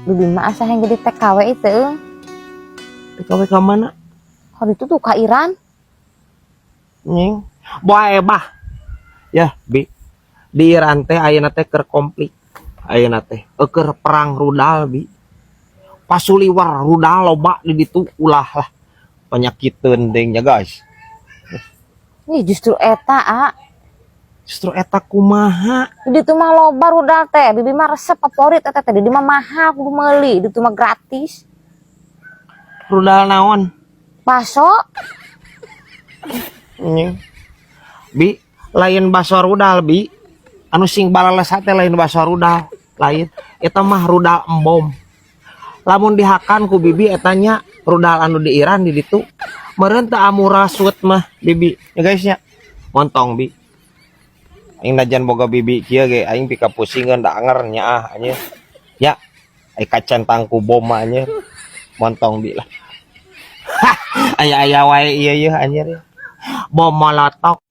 Bibi mah asa yang jadi TKW itu. TKW ke mana? Kalau itu tuh ka Iran. Nying. Boy bah. Ya, Bi. Di Iran teh ayeuna teh keur konflik. Ayeuna teh keur perang rudal, Bi. Pasuliwar rudal loba di ditu ulah lah. Penyakiteun deungnya, guys. Nih justru eta, Justru eta kumaha? di ditu mah loba rudal teh. Bibi mah resep favorit eta teh. Di ditu mah mahal kudu meuli, di ditu mah gratis. Rudal naon? Baso, Nying. Bi, lain baso rudal, Bi. Anu sing balales teh lain baso rudal, lain. Eta mah rudal embom. Lamun dihakan ku Bibi etanya rudal anu di Iran di ditu. Meureun teu amurasut mah Bibi. Ya guys nya. Montong, Bi. Aing najan boga Bibi kieu ge aing pika pusingeun da anger nya ah anjeun. Ya, ai kacentang ku bom mah anjeun. Montong Bi lah. Aya-aya wae ieu anjeun. Bom molotov